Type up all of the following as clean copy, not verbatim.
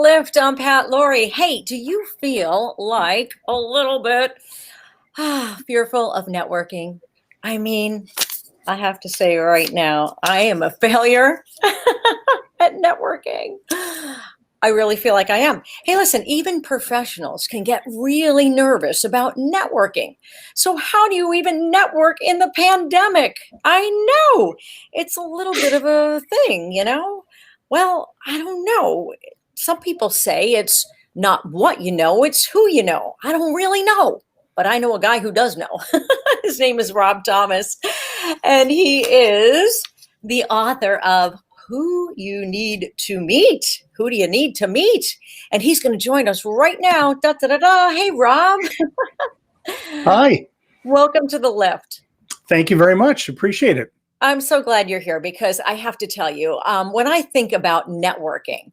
Lift. I'm Pat Laurie. Hey, do you feel like a little bit fearful of networking? I mean, I have to say right now, I am a failure at networking. I really feel like I am. Hey, listen, even professionals can get really nervous about networking. So, how do you even network in the pandemic? I know it's a little bit of a thing. Well, I don't know. Some people say it's not what you know, it's who you know. I don't really know, but I know a guy who does know. His name is Rob Thomas, and he is the author of Who You Need to Meet. Who do you need to meet? And he's going to join us right now. Da, da, da, da. Hey, Rob. Hi. Welcome to the Lift. Thank you very much. Appreciate it. I'm so glad you're here because I have to tell you, when I think about networking,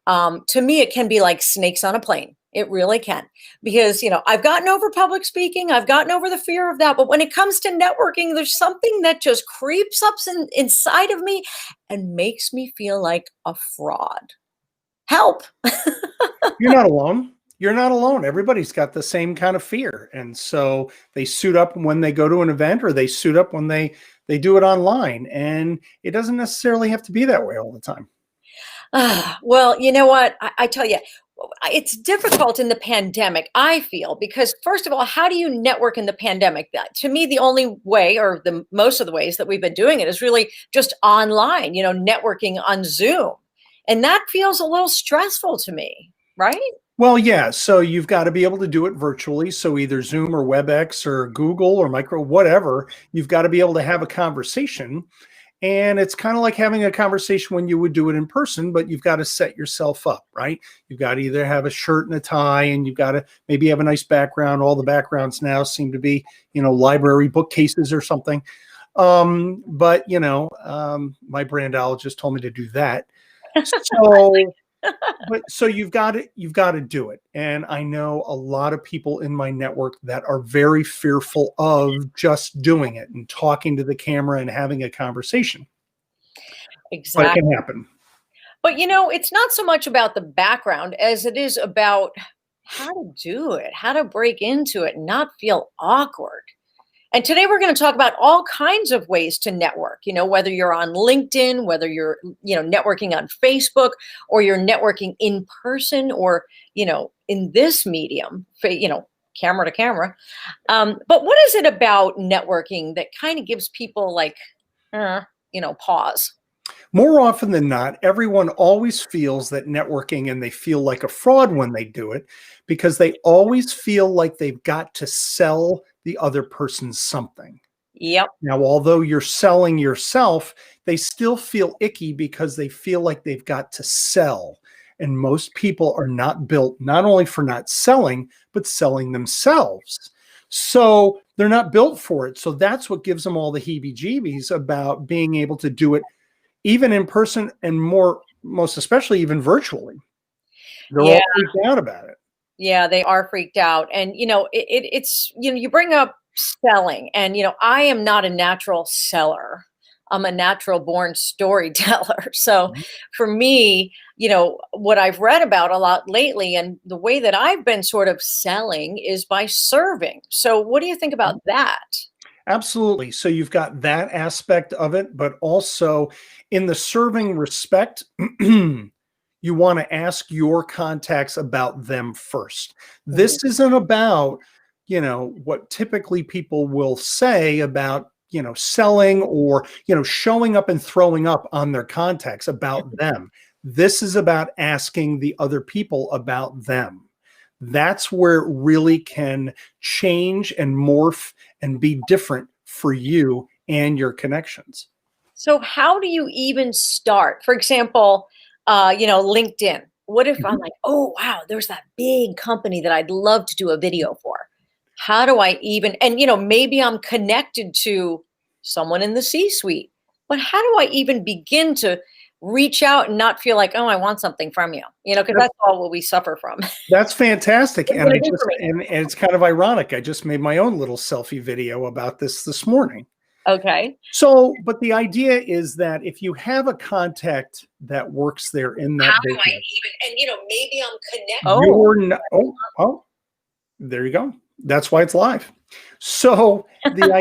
to me, it can be like snakes on a plane. It really can. Because, I've gotten over public speaking, I've gotten over the fear of that. But when it comes to networking, there's something that just creeps up inside of me and makes me feel like a fraud. Help. You're not alone. You're not alone. Everybody's got the same kind of fear. And so they suit up when they go to an event, or they suit up when they do it online. And it doesn't necessarily have to be that way all the time. Well, you know what? I tell you, it's difficult in the pandemic, I feel, because first of all, how do you network in the pandemic? To me, the only way, or the most of the ways that we've been doing it, is really just online, networking on Zoom. And that feels a little stressful to me, right? Well, yeah. So you've got to be able to do it virtually. So either Zoom or WebEx or Google or Micro, whatever, you've got to be able to have a conversation. And it's kind of like having a conversation when you would do it in person, but you've got to set yourself up, right? You've got to either have a shirt and a tie, and you've got to maybe have a nice background. All the backgrounds now seem to be, library bookcases or something. But my brandologist told me to do that. So, so you've got to do it. And I know a lot of people in my network that are very fearful of just doing it and talking to the camera and having a conversation. Exactly. But it can happen. But it's not so much about the background as it is about how to do it, how to break into it and not feel awkward. And today we're going to talk about all kinds of ways to network, whether you're on LinkedIn, whether you're, networking on Facebook, or you're networking in person, or, in this medium, camera to camera. But what is it about networking that kind of gives people like, pause? More often than not, everyone always feels that networking, and they feel like a fraud when they do it, because they always feel like they've got to sell the other person something. Yep. Now, although you're selling yourself, they still feel icky because they feel like they've got to sell. And most people are not built not only for not selling, but selling themselves. So they're not built for it. So that's what gives them all the heebie-jeebies about being able to do it even in person, and most especially even virtually. They're all freaked out about it. Yeah, they are freaked out. And, it's, you bring up selling, and, I am not a natural seller. I'm a natural born storyteller. So for me, what I've read about a lot lately, and the way that I've been sort of selling, is by serving. So what do you think about that? Absolutely. So you've got that aspect of it, but also in the serving respect, you want to ask your contacts about them first. This isn't about, what typically people will say about, selling, or, showing up and throwing up on their contacts about them. This is about asking the other people about them. That's where it really can change and morph and be different for you and your connections. So how do you even start? For example, LinkedIn. What if I'm like, oh, wow, there's that big company that I'd love to do a video for. How do I even, and maybe I'm connected to someone in the C-suite, but how do I even begin to reach out and not feel like, oh, I want something from you, because that's all what we suffer from. That's fantastic. And and it's kind of ironic. I just made my own little selfie video about this morning. Okay. So, but the idea is that if you have a contact that works there in that How do I business, even, and maybe I'm connected. Oh. you're not, there you go. That's why it's live. So the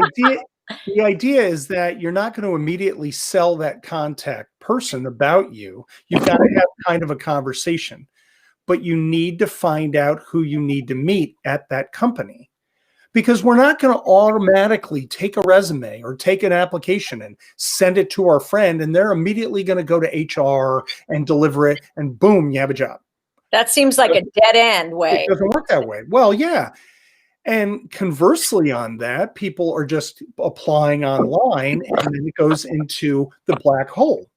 idea is that you're not going to immediately sell that contact person about you. You've got to have kind of a conversation, but you need to find out who you need to meet at that company. Because we're not going to automatically take a resume or take an application and send it to our friend, and they're immediately going to go to HR and deliver it, and boom, you have a job. That seems like a dead end way. It doesn't work that way. Well, yeah. And conversely on that, people are just applying online, and then it goes into the black hole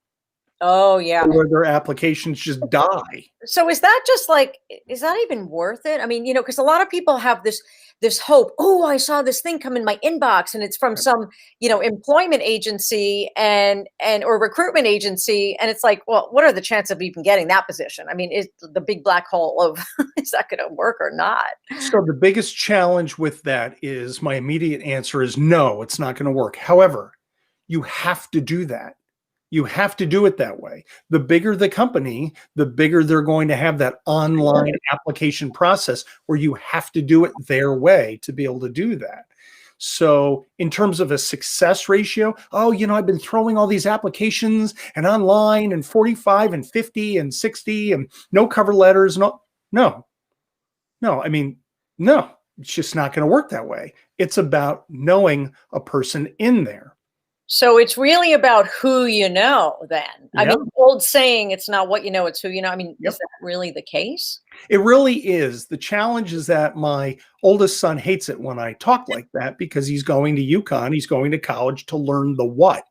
Oh, yeah. where their applications just die. So is that just like, is that even worth it? I mean, because a lot of people have this hope. Oh, I saw this thing come in my inbox and it's from some, employment agency and or recruitment agency. And it's like, well, what are the chances of even getting that position? I mean, is the big black hole of is that going to work or not? So the biggest challenge with that is my immediate answer is no, it's not going to work. However, you have to do that. You have to do it that way. The bigger the company, the bigger they're going to have that online application process where you have to do it their way to be able to do that. So in terms of a success ratio, I've been throwing all these applications and online and 45 and 50 and 60 and no cover letters. No, it's just not going to work that way. It's about knowing a person in there. So it's really about who you know then. I Yeah. mean, old saying, it's not what you know, it's who you know. I mean, Yep. is that really the case? It really is. The challenge is that my oldest son hates it when I talk like that because he's going to UConn, he's going to college to learn the what.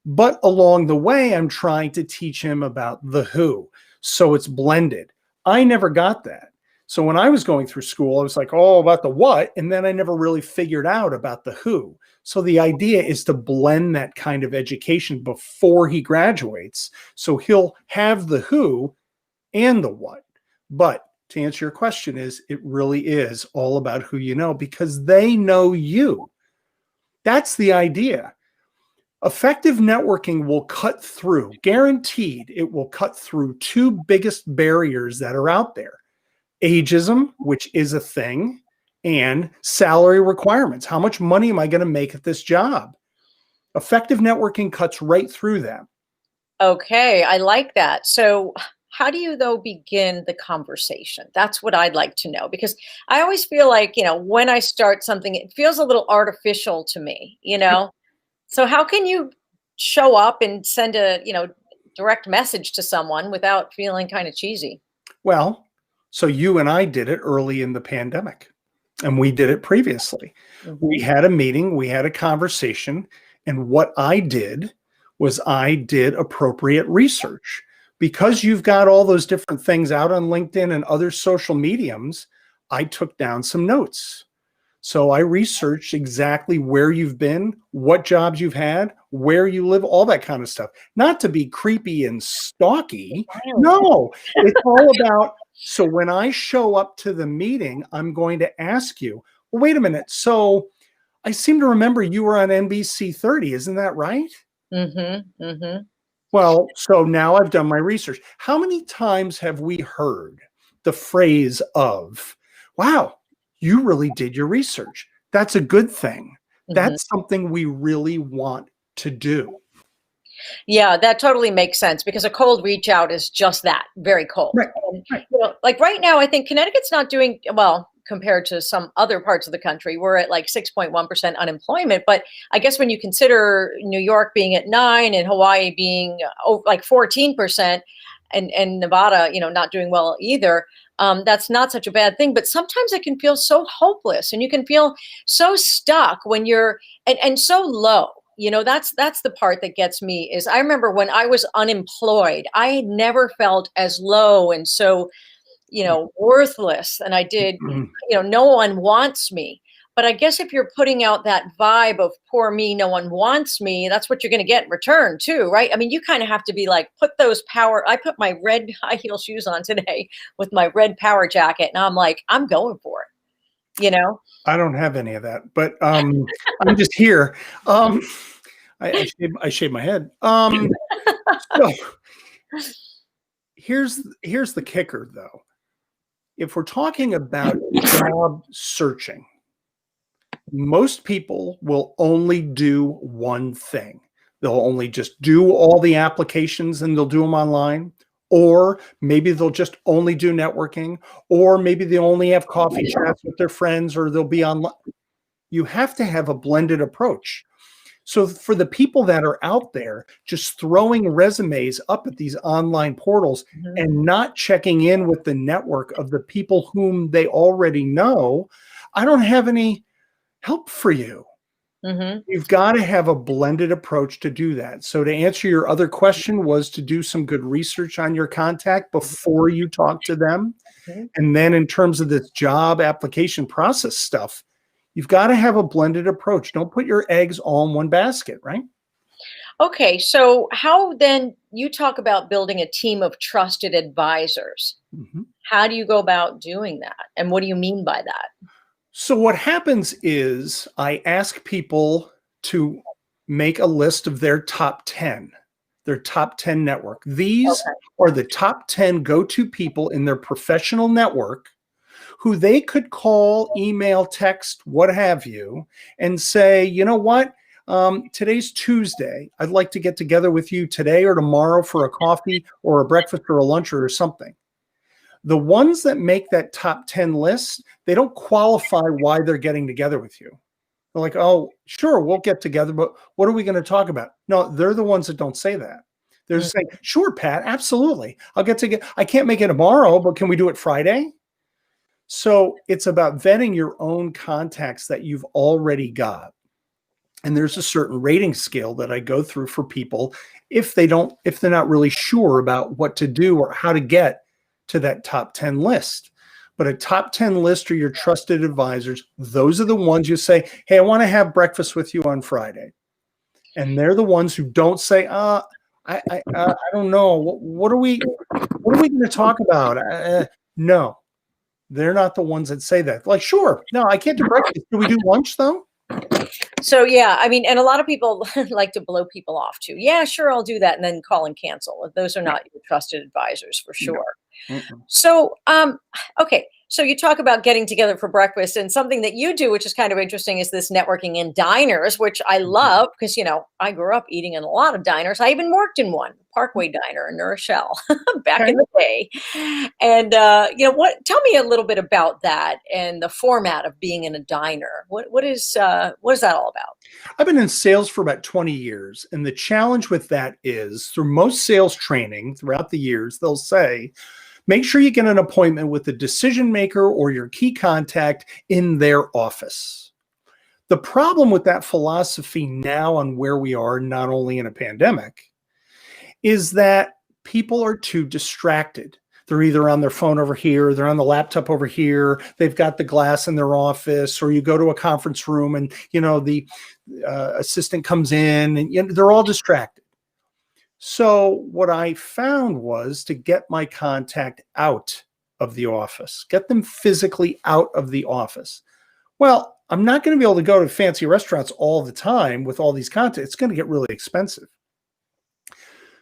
But along the way, I'm trying to teach him about the who. So it's blended. I never got that. So when I was going through school, I was like, about the what, and then I never really figured out about the who. So the idea is to blend that kind of education before he graduates. So he'll have the who and the what. But to answer your question it really is all about who you know because they know you. That's the idea. Effective networking will cut through, guaranteed, it will cut through two biggest barriers that are out there. Ageism, which is a thing, and salary requirements. How much money am I going to make at this job? Effective networking cuts right through that. Okay, I like that. So how do you though begin the conversation? That's what I'd like to know because I always feel like, when I start something, it feels a little artificial to me, So how can you show up and send a, direct message to someone without feeling kind of cheesy? Well, so you and I did it early in the pandemic, and we did it previously. We had a meeting, we had a conversation, and what I did was I did appropriate research. Because you've got all those different things out on LinkedIn and other social mediums, I took down some notes. So I researched exactly where you've been, what jobs you've had, where you live, all that kind of stuff. Not to be creepy and stalky. No, it's all about, so when I show up to the meeting, I'm going to ask you, well, wait a minute. So I seem to remember you were on NBC 30. Isn't that right? Mm-hmm. Mm-hmm. Well, so now I've done my research. How many times have we heard the phrase of, wow, you really did your research? That's a good thing. That's something we really want to do. Yeah, that totally makes sense because a cold reach out is just that, very cold. Right. And, like right now, I think Connecticut's not doing well compared to some other parts of the country. We're at like 6.1% unemployment. But I guess when you consider New York being at 9% and Hawaii being like 14% and Nevada, not doing well either, that's not such a bad thing. But sometimes it can feel so hopeless and you can feel so stuck when you're and so low. That's the part that gets me is I remember when I was unemployed, I had never felt as low and so, worthless. And I did, no one wants me. But I guess if you're putting out that vibe of poor me, no one wants me, that's what you're going to get in return too, right? I mean, you kind of have to be like, I put my red high heel shoes on today with my red power jacket and I'm like, I'm going for it. you know? I don't have any of that, but I'm just here. I shave my head. So here's the kicker, though. If we're talking about job searching, most people will only do one thing. They'll only just do all the applications and they'll do them online. Or maybe they'll just only do networking, or maybe they only have coffee chats with their friends, or they'll be online. You have to have a blended approach. So for the people that are out there just throwing resumes up at these online portals and not checking in with the network of the people whom they already know, I don't have any help for you. You've got to have a blended approach to do that. So to answer your other question was to do some good research on your contact before you talk to them. And then in terms of this job application process stuff, you've got to have a blended approach. Don't put your eggs all in one basket, right? Okay, so how then you talk about building a team of trusted advisors? How do you go about doing that? And what do you mean by that? So what happens is I ask people to make a list of their top 10 network. These are the top 10 go-to people in their professional network who they could call, email, text, what have you, and say, you know what? Today's Tuesday. I'd like to get together with you today or tomorrow for a coffee or a breakfast or a lunch or something. The ones that make that top 10 list, they don't qualify why they're getting together with you. They're like, oh, sure, we'll get together, but what are we going to talk about? No, they're the ones that don't say that. They're just saying, sure, Pat, absolutely. I can't make it tomorrow, but can we do it Friday? So it's about vetting your own contacts that you've already got. And there's a certain rating scale that I go through for people if they're not really sure about what to do or how to get to that top 10 list. But a top 10 list are your trusted advisors. Those are the ones you say, hey, I want to have breakfast with you on Friday. And they're the ones who don't say, I don't know. What are we going to talk about? No, they're not the ones that say that. Like, sure, no, I can't do breakfast. Do we do lunch though? So, yeah, I mean, and a lot of people like to blow people off too. Yeah, sure, I'll do that. And then call and cancel. Those are not your trusted advisors for sure. So, okay. So you talk about getting together for breakfast, and something that you do, which is kind of interesting, is this networking in diners, which I love because, I grew up eating in a lot of diners. I even worked in one, Parkway Diner in New Rochelle back in the day. And, tell me a little bit about that and the format of being in a diner. What is that all about? I've been in sales for about 20 years. And the challenge with that is through most sales training throughout the years, they'll say, make sure you get an appointment with the decision maker or your key contact in their office. The problem with that philosophy now on where we are, not only in a pandemic, is that people are too distracted. They're either on their phone over here, they're on the laptop over here, they've got the glass in their office, or you go to a conference room and, the assistant comes in and they're all distracted. So what I found was to get my contact out of the office, get them physically out of the office. Well, I'm not going to be able to go to fancy restaurants all the time with all these contacts. It's going to get really expensive.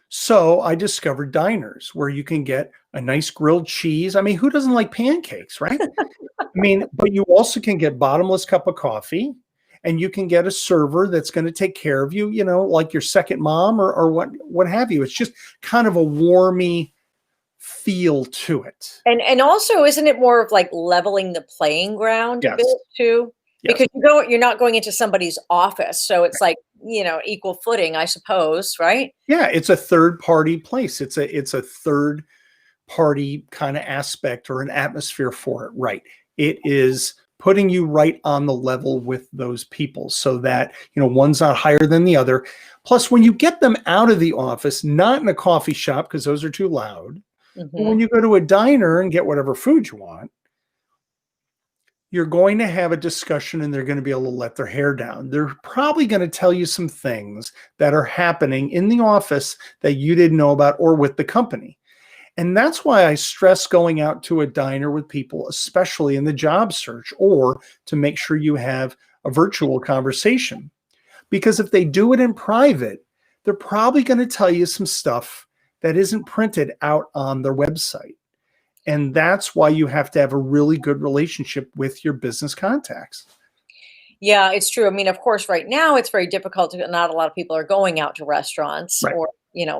So I discovered diners where you can get a nice grilled cheese. I mean, who doesn't like pancakes, right? But you also can get bottomless cup of coffee. And you can get a server that's going to take care of you, like your second mom or what have you. It's just kind of a warmy feel to it. And also, isn't it more of like leveling the playing ground a bit too? Yes. Because you're not going into somebody's office. So it's like, equal footing, I suppose, right? Yeah, it's a third party place. It's a third party kind of aspect or an atmosphere for it, right? It is putting you right on the level with those people so that, one's not higher than the other. Plus, when you get them out of the office, not in a coffee shop because those are too loud, but when you go to a diner and get whatever food you want, you're going to have a discussion and they're going to be able to let their hair down. They're probably going to tell you some things that are happening in the office that you didn't know about or with the company. And that's why I stress going out to a diner with people, especially in the job search, or to make sure you have a virtual conversation. Because if they do it in private, they're probably going to tell you some stuff that isn't printed out on their website. And that's why you have to have a really good relationship with your business contacts. Yeah, it's true. I mean, of course, right now it's very difficult to, not a lot of people are going out to restaurants Right. or,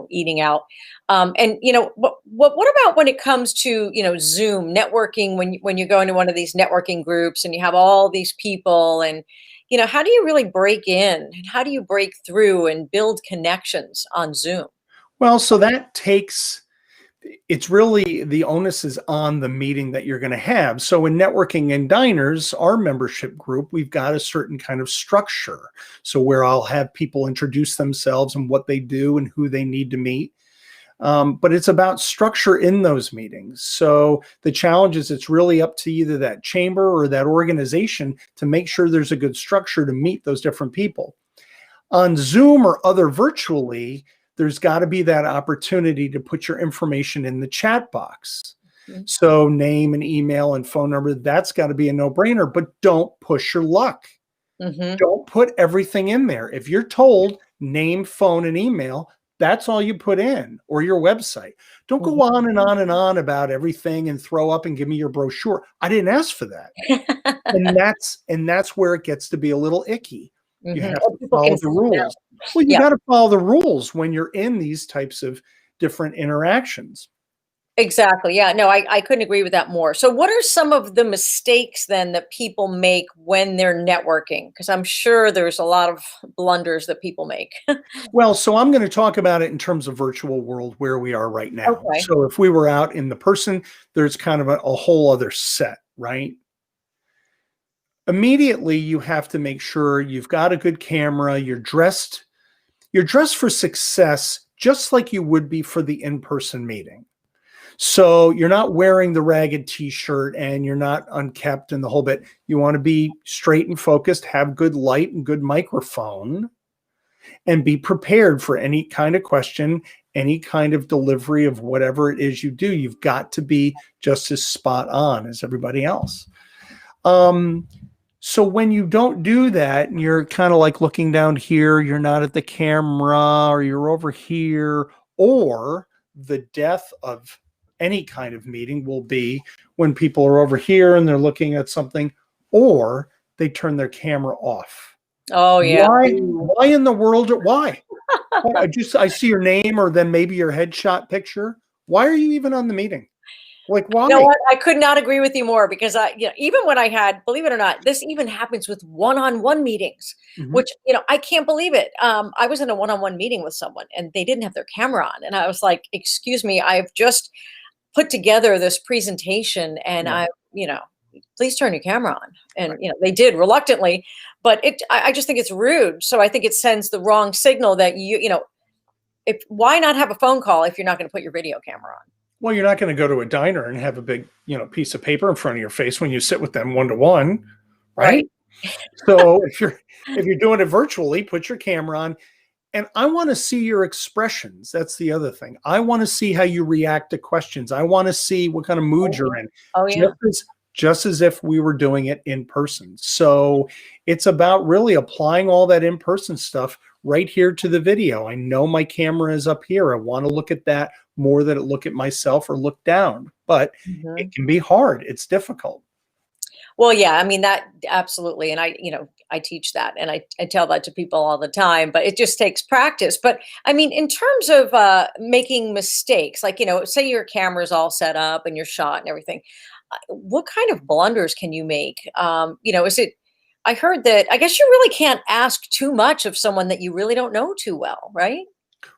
eating out. And, what about when it comes to, Zoom networking, when you go into one of these networking groups and you have all these people and, how do you really break in and how do you break through and build connections on Zoom? Well, so that takes, it's really the onus is on the meeting that you're going to have. So in networking and diners, our membership group, we've got a certain kind of structure. So where I'll have people introduce themselves and what they do and who they need to meet. But it's about structure in those meetings. So the challenge is it's really up to either that chamber or that organization to make sure there's a good structure to meet those different people. On Zoom or other virtually, there's got to be that opportunity to put your information in the chat box. Mhm. So name and email and phone number, that's got to be a no-brainer, but don't push your luck. Mhm. Don't put everything in there. If you're told name, phone, and email, that's all you put in, or your website. Don't go on and on and on about everything and throw up and give me your brochure. I didn't ask for that. And that's where it gets to be a little icky. You Mhm. have Oh, to people follow can the see now. rules. Well, you Yeah. got to follow the rules when you're in these types of different interactions. Exactly. Yeah. No, I couldn't agree with that more. So, what are some of the mistakes then that people make when they're networking? Because I'm sure there's a lot of blunders that people make. Well, so I'm going to talk about it in terms of virtual world where we are right now. Okay. So if we were out in the person, there's kind of a whole other set, right? Immediately, you have to make sure you've got a good camera, you're dressed for success, just like you would be for the in-person meeting. So you're not wearing the ragged t-shirt and you're not unkept and the whole bit. You want to be straight and focused, have good light and good microphone, and be prepared for any kind of question, any kind of delivery of whatever it is you do. You've got to be just as spot on as everybody else. So when you don't do that and you're kind of like looking down here, you're not at the camera or you're over here, or the death of any kind of meeting will be when people are over here and they're looking at something, or they turn their camera off. Oh, yeah. Why in the world? Why? I see your name or then maybe your headshot picture. Why are you even on the meeting? Like, why? You know what? I could not agree with you more because even when I had, believe it or not, this even happens with one-on-one meetings, Mhm. which, I can't believe it. I was in a one-on-one meeting with someone and they didn't have their camera on. And I was like, excuse me, I've just put together this presentation and Right. please turn your camera on. And, Right. they did reluctantly, but I just think it's rude. So I think it sends the wrong signal that why not have a phone call if you're not going to put your video camera on? Well, you're not going to go to a diner and have a big, piece of paper in front of your face when you sit with them one to one, right? Right. So if you're doing it virtually, put your camera on. And I want to see your expressions. That's the other thing. I want to see how you react to questions. I want to see what kind of mood you're in, Oh, yeah. just as if we were doing it in person. So it's about really applying all that in-person stuff right here to the video. I know my camera is up here. I want to look at that more than look at myself or look down, but Mhm. it can be hard. It's difficult. Well, yeah, I mean that absolutely. And I teach that and I tell that to people all the time, but it just takes practice. But I mean, in terms of making mistakes, like, say your camera's all set up and you're shot and everything, what kind of blunders can you make? Is it, I heard that, I guess you really can't ask too much of someone that you really don't know too well, right?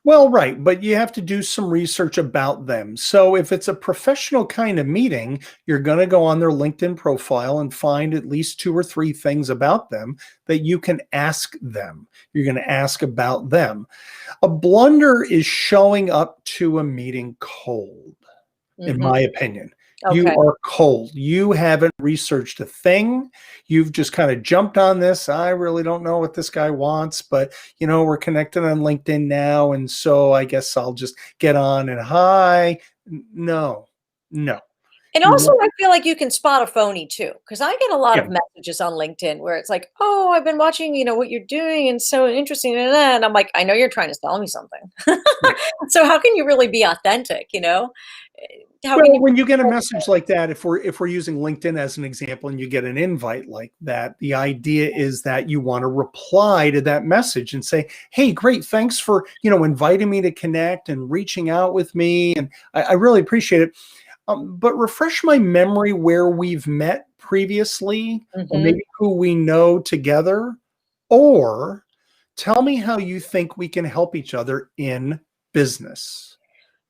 Well, right, but you have to do some research about them. So if it's a professional kind of meeting, you're going to go on their LinkedIn profile and find at least 2 or 3 things about them that you can ask them. You're going to ask about them. A blunder is showing up to a meeting cold, in Mhm. my opinion. You Okay. are cold. You haven't researched a thing. You've just kind of jumped on this. I really don't know what this guy wants, but we're connected on LinkedIn now. And so I guess I'll just get on and hi. No, no. And You also, want- I feel like you can spot a phony too, because I get a lot Yeah. of messages on LinkedIn where it's like, "Oh, I've been watching, what you're doing, and so interesting." And I'm like, "I know you're trying to sell me something." So how can you really be authentic? How can Well, you? when you get a message like that, if we're using LinkedIn as an example, and you get an invite like that, the idea is that you want to reply to that message and say, "Hey, great, thanks for inviting me to connect and reaching out with me, and I really appreciate it. But refresh my memory where we've met previously, or Mhm. maybe who we know together, or tell me how you think we can help each other in business."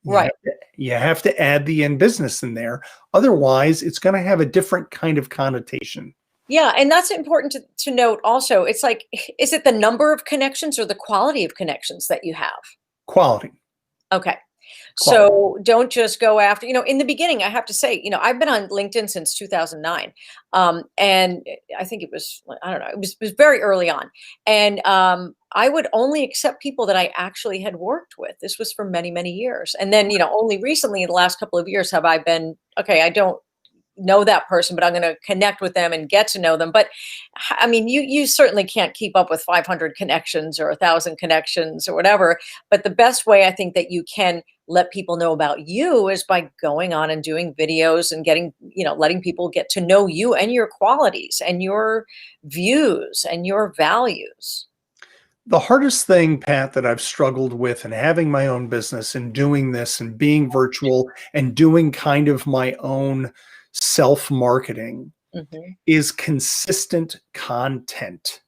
Right. You have to add the in business in there. Otherwise, it's going to have a different kind of connotation. Yeah, and that's important to note also. It's like, is it the number of connections or the quality of connections that you have? Quality. Okay. Quality. So don't just go after, in the beginning, I have to say, I've been on LinkedIn since 2009. And I think it was, I don't know, it was very early on. And I would only accept people that I actually had worked with. This was for many, many years. And then, only recently in the last couple of years have I been, okay, I don't know that person, but I'm going to connect with them and get to know them. But I mean, you certainly can't keep up with 500 connections or 1,000 connections or whatever. But the best way I think that you can let people know about you is by going on and doing videos and getting, letting people get to know you and your qualities and your views and your values. The hardest thing, Pat, that I've struggled with in having my own business and doing this and being virtual and doing kind of my own self marketing Hmm. is consistent content.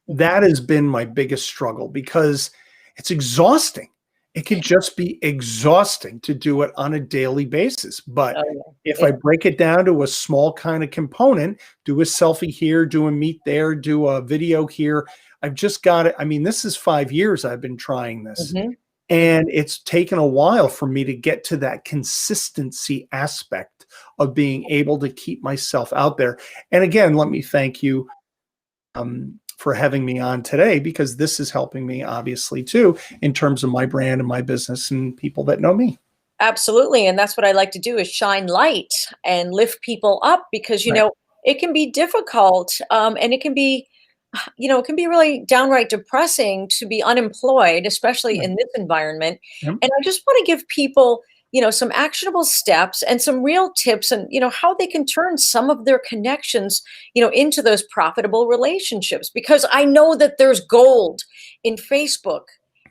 Hmm. That has been my biggest struggle because it's exhausting. It can just be exhausting to do it on a daily basis. But Oh, if yeah. I break it down to a small kind of component, do a selfie here, do a meet there, do a video here, I've just got it. I mean, this is 5 years I've been trying this. Hmm. And it's taken a while for me to get to that consistency aspect of being able to keep myself out there. And again, let me thank you for having me on today, because this is helping me obviously too in terms of my brand and my business and people that know me. Absolutely. And that's what I like to do is shine light and lift people up because, Right. it can be difficult, and it can be, it can be really downright depressing to be unemployed, especially Right. in this environment. Yep. And I just want to give people, some actionable steps and some real tips and, how they can turn some of their connections, into those profitable relationships. Because I know that there's gold in Facebook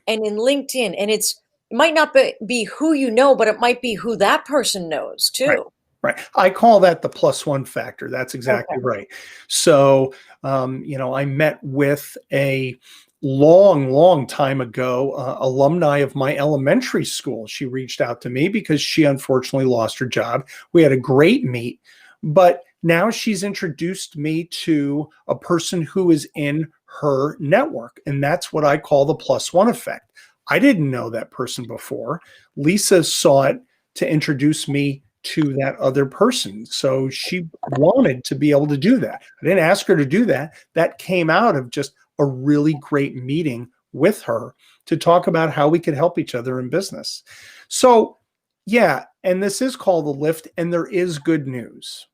and in LinkedIn, and it might not be who you know, but it might be who that person knows Right. too. Right. I call that the plus one factor. That's exactly Okay. right. So, I met with a long, long time ago alumni of my elementary school. She reached out to me because she unfortunately lost her job. We had a great meet, but now she's introduced me to a person who is in her network. And that's what I call the plus one effect. I didn't know that person before. Lisa saw it to introduce me to that other person. So she wanted to be able to do that. I didn't ask her to do that. That came out of just a really great meeting with her to talk about how we could help each other in business. So, yeah, and this is called the lift, and there is good news.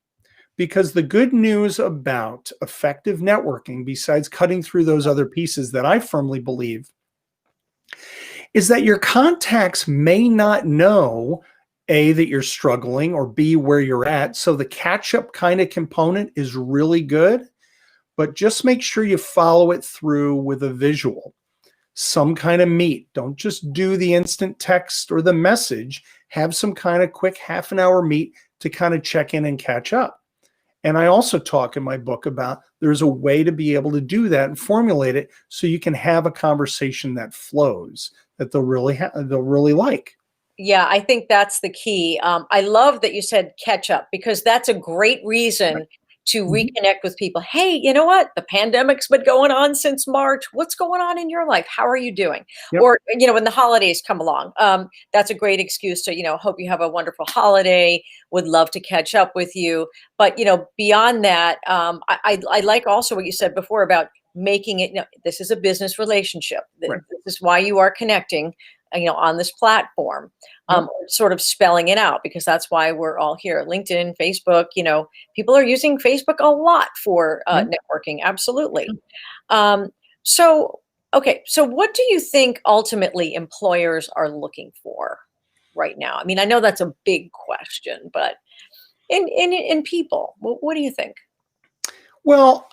Because the good news about effective networking, besides cutting through those other pieces that I firmly believe, is that your contacts may not know A, that you're struggling, or B, where you're at. So the catch up kind of component is really good, but just make sure you follow it through with a visual, some kind of meet. Don't just do the instant text or the message. Have some kind of quick half an hour meet to kind of check in and catch up. And I also talk in my book about there's a way to be able to do that and formulate it so you can have a conversation that flows, that they'll really like. Yeah, I think that's the key. I love that you said catch up because that's a great Right. reason to Mhm. reconnect with people. Hey, you know what? The pandemic's been going on since March. What's going on in your life? How are you doing? Yep. Or, when the holidays come along, that's a great excuse to, hope you have a wonderful holiday. Would love to catch up with you. But, beyond that, I like also what you said before about making it, this is a business relationship. Right. This is why you are connecting. on this platform, sort of spelling it out, because that's why we're all here. LinkedIn, Facebook, people are using Facebook a lot for networking. Absolutely. So, okay. So what do you think ultimately employers are looking for right now? I mean, I know that's a big question, but in people, what do you think? Well,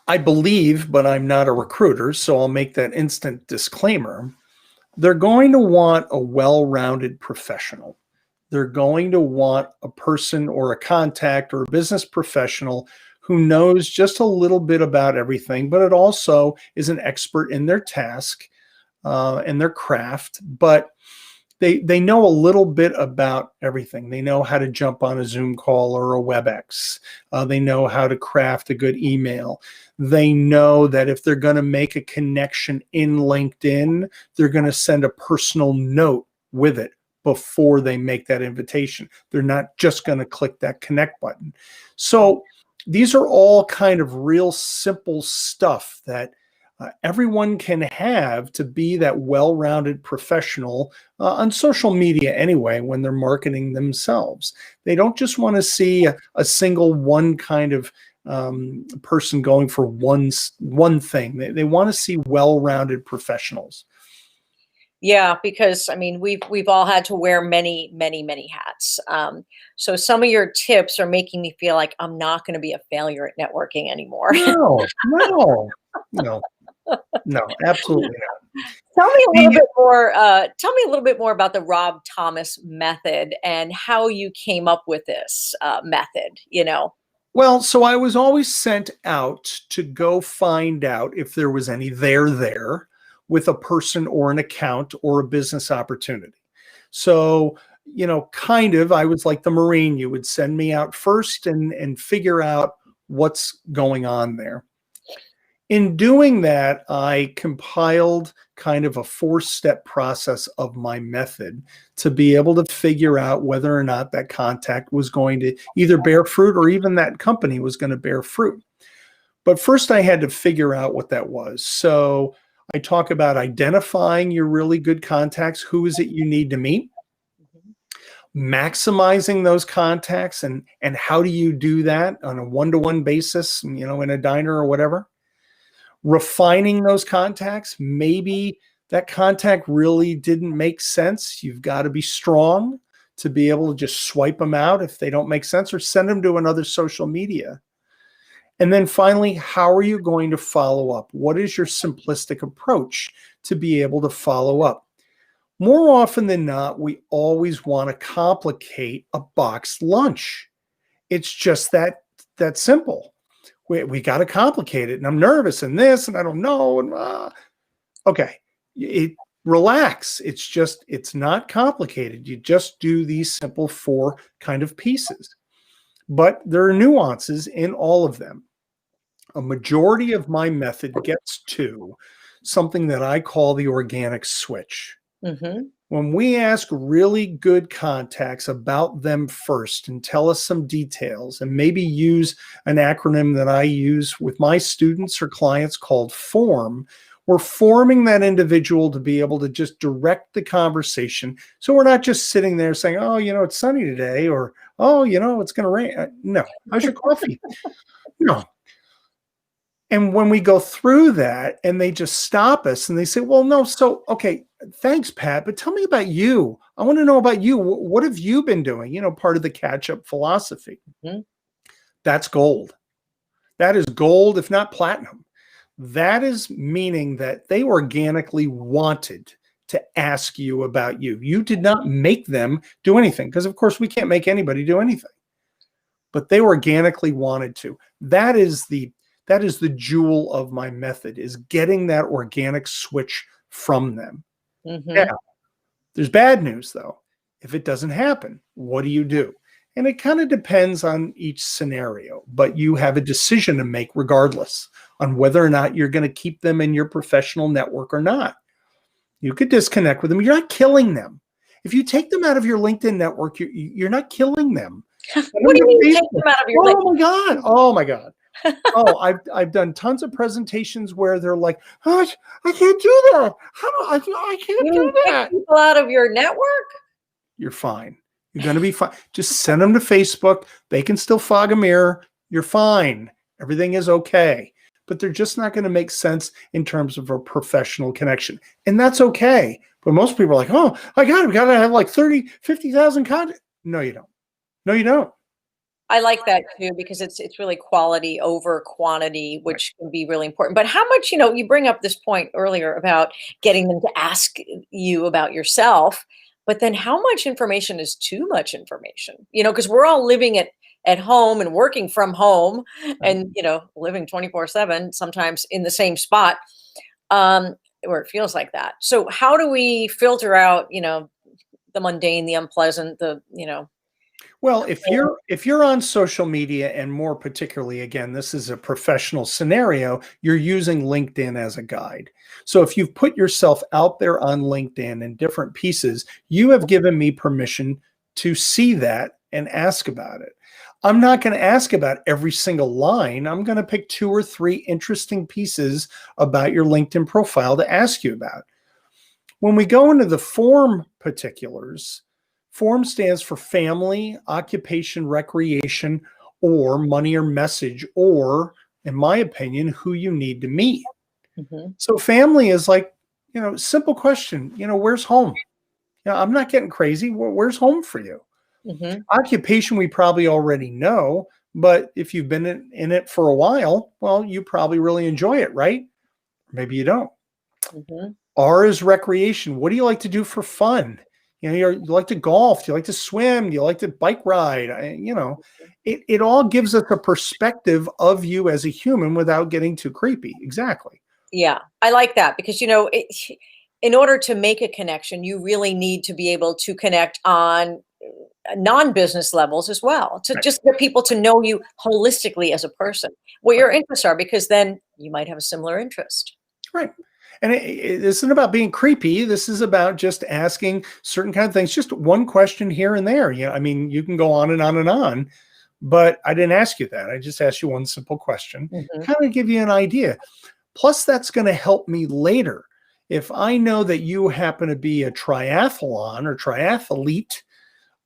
I believe, but I'm not a recruiter, so I'll make that instant disclaimer. They're going to want a well-rounded professional. They're going to want a person or a contact or a business professional who knows just a little bit about everything, but it also is an expert in their task and their craft, but they know a little bit about everything. They know how to jump on a Zoom call or a WebEx. They know how to craft a good email. They know that if they're going to make a connection in LinkedIn, they're going to send a personal note with it before they make that invitation. They're not just going to click that connect button. So these are all kind of real simple stuff that everyone can have to be that well-rounded professional on social media anyway, when they're marketing themselves. They don't just want to see a single one kind of person going for one thing. They want to see well-rounded professionals. Yeah, because I mean, we've all had to wear many, many, many hats. So some of your tips are making me feel like I'm not going to be a failure at networking anymore. No, absolutely not. Tell me a little bit more. Tell me a little bit more about the Rob Thomas method and how you came up with this method. Well, so I was always sent out to go find out if there was any there with a person or an account or a business opportunity. So, I was like the Marine. You would send me out first and figure out what's going on there. In doing that, I compiled kind of a 4-step process of my method to be able to figure out whether or not that contact was going to either bear fruit or even that company was going to bear fruit. But first I had to figure out what that was. So I talk about identifying your really good contacts. Who is it you need to meet? Maximizing those contacts, and how do you do that on a one-to-one basis, in a diner or whatever? Refining those contacts. Maybe that contact really didn't make sense. You've got to be strong to be able to just swipe them out if they don't make sense, or send them to another social media. And then finally, how are you going to follow up? What is your simplistic approach to be able to follow up? More often than not, we always want to complicate a boxed lunch. It's just that simple. We got to complicate it, and I'm nervous and this, and I don't know. And okay, relax. It's not complicated. You just do these simple 4 kind of pieces, but there are nuances in all of them. A majority of my method gets to something that I call the organic switch. Mm-hmm. When we ask really good contacts about them first and tell us some details, and maybe use an acronym that I use with my students or clients called FORM, we're forming that individual to be able to just direct the conversation. So we're not just sitting there saying, oh, it's sunny today, or, oh, it's going to rain. No. How's your coffee? No. And when we go through that and they just stop us and they say, well, no, so, okay, thanks, Pat, but tell me about you. I want to know about you. What have you been doing? Part of the catch-up philosophy. Mm-hmm. That's gold. That is gold, if not platinum. That is meaning that they organically wanted to ask you about you. You did not make them do anything, because, of course, we can't make anybody do anything. But they organically wanted to. That is the jewel of my method, is getting that organic switch from them. Mm-hmm. Yeah. There's bad news, though. If it doesn't happen, what do you do? And it kind of depends on each scenario, but you have a decision to make regardless on whether or not you're going to keep them in your professional network or not. You could disconnect with them. You're not killing them. If you take them out of your LinkedIn network, you're not killing them. What do you mean take them out of your LinkedIn? Oh my God. Oh, I've done tons of presentations where they're like, oh, I can't do that. How do I can't You do mean kick that. people out of your network? You're fine. You're going to be fine. Just send them to Facebook. They can still fog a mirror. You're fine. Everything is okay. But they're just not going to make sense in terms of a professional connection. And that's okay. But most people are like, oh, we got to have like 30, 50,000 contacts. No, you don't. No, you don't. I like that too because it's really quality over quantity, which can be really important. But how much, you bring up this point earlier about getting them to ask you about yourself, but then how much information is too much information? Because we're all living at home and working from home and, living 24/7, sometimes in the same spot, where it feels like that. So how do we filter out, the mundane, the unpleasant, Well, if you're on social media, and more particularly, again, this is a professional scenario, you're using LinkedIn as a guide. So if you've put yourself out there on LinkedIn in different pieces, you have given me permission to see that and ask about it. I'm not going to ask about every single line. I'm going to pick 2 or 3 interesting pieces about your LinkedIn profile to ask you about. When we go into the form particulars, form stands for family, occupation, recreation, or money or message, or, in my opinion, who you need to meet. Mhm. So family is like, simple question, where's home? I'm not getting crazy. Where's home for you? Mhm. Occupation, we probably already know, but if you've been in it for a while, well, you probably really enjoy it, right? Maybe you don't. Mhm. R is recreation. What do you like to do for fun? You like to golf. Do you like to swim? Do you like to bike ride? It all gives us a perspective of you as a human without getting too creepy. Exactly. Yeah, I like that because, in order to make a connection, you really need to be able to connect on non-business levels as well, to Right. just get people to know you holistically as a person, what your interests are, because then you might have a similar interest. Right. And it isn't about being creepy. This is about just asking certain kind of things, just one question here and there. I mean, you can go on and on and on, but I didn't ask you that. I just asked you one simple question, Mhm. kind of give you an idea. Plus, that's going to help me later. If I know that you happen to be a triathlon or triathlete,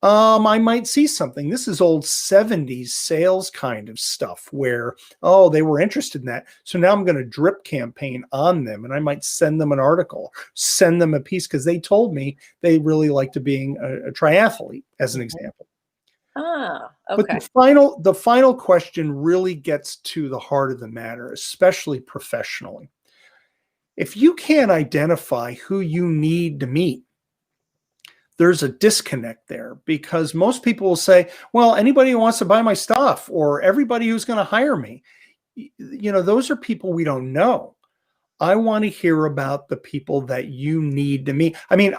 I might see something. This is old 70s sales kind of stuff where, oh, they were interested in that. So now I'm going to drip campaign on them, and I might send them an article, send them a piece because they told me they really liked to being a triathlete, as an Mhm. example. Ah, But okay. the final question really gets to the heart of the matter, especially professionally. If you can't identify who you need to meet, there's a disconnect there because most people will say, well, anybody who wants to buy my stuff or everybody who's going to hire me, those are people we don't know. I want to hear about the people that you need to meet. I mean,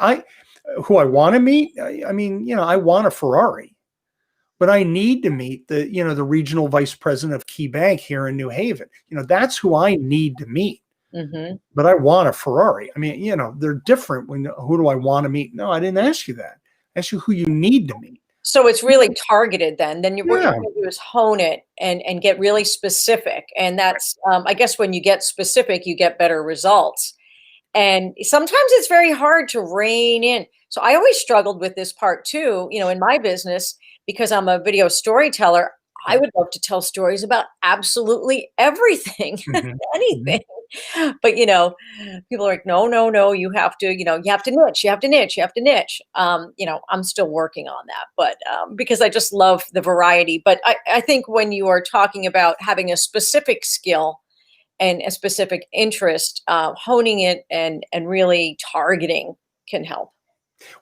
who I want to meet. I mean, I want a Ferrari, but I need to meet the regional vice president of Key Bank here in New Haven. That's who I need to meet. Mhm. But I want a Ferrari. I mean, they're different who do I want to meet? No, I didn't ask you that. I asked you who you need to meet. So it's really targeted then. What you Yeah. can do is hone it and get really specific. And that's, I guess when you get specific, you get better results. And sometimes it's very hard to rein in. So I always struggled with this part too, in my business, because I'm a video storyteller. I would love to tell stories about absolutely everything, Mhm. Mhm. anything. But people are like, no, no, no, you have to niche, you have to niche, you have to niche. I'm still working on that, but because I just love the variety. But I think when you are talking about having a specific skill and a specific interest, honing it and really targeting can help.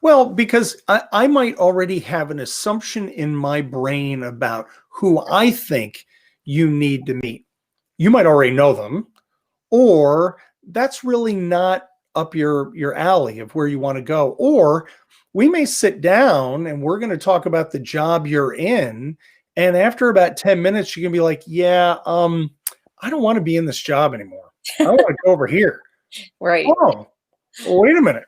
Well, because I might already have an assumption in my brain about who I think you need to meet. You might already know them, or that's really not up your alley of where you want to go. Or we may sit down and we're going to talk about the job you're in. And after about 10 minutes, you can be like, yeah, I don't want to be in this job anymore. I want to go over here. Right. Oh, wait a minute.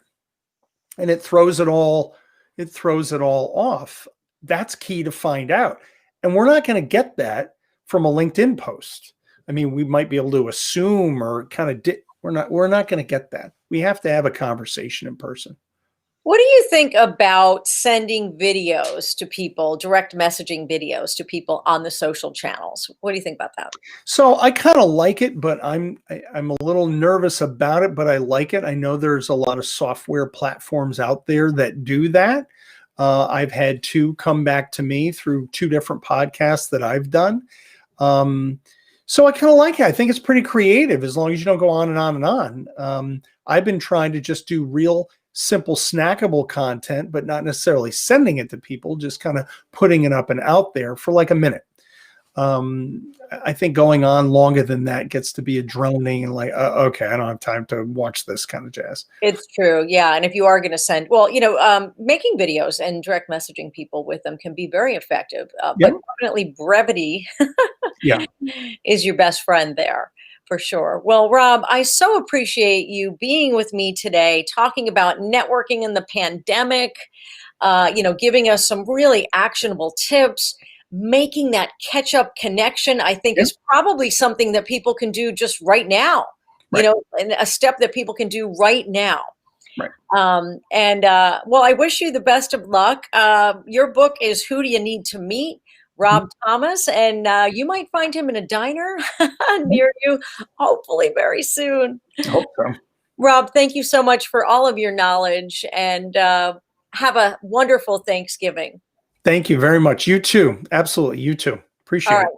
And it throws it all off. That's key to find out. And we're not going to get that from a LinkedIn post. I mean, we might be able to assume or kind of we're not going to get that. We have to have a conversation in person. What do you think about sending videos to people, direct messaging videos to people on the social channels? What do you think about that? So I kind of like it, but I'm a little nervous about it, but I like it. I know there's a lot of software platforms out there that do that. I've had two come back to me through two different podcasts that I've done. So I kind of like it. I think it's pretty creative as long as you don't go on and on and on. I've been trying to just do real simple snackable content, but not necessarily sending it to people, just kind of putting it up and out there for like a minute. I think going on longer than that gets to be a droning and like, okay, I don't have time to watch this kind of jazz. It's true. Yeah. And if you are going to send, making videos and direct messaging people with them can be very effective, Yep. but definitely brevity Yeah. is your best friend there. For sure. Well, Rob, I so appreciate you being with me today, talking about networking in the pandemic, giving us some really actionable tips, making that catch-up connection, I think Yep. is probably something that people can do just right now, Right. and a step that people can do right now. Right. I wish you the best of luck. Your book is Who Do You Need to Meet? Rob Thomas, and you might find him in a diner near you, hopefully very soon. I hope so. Rob, thank you so much for all of your knowledge, and have a wonderful Thanksgiving. Thank you very much. You too. Absolutely. You too. Appreciate All it. right.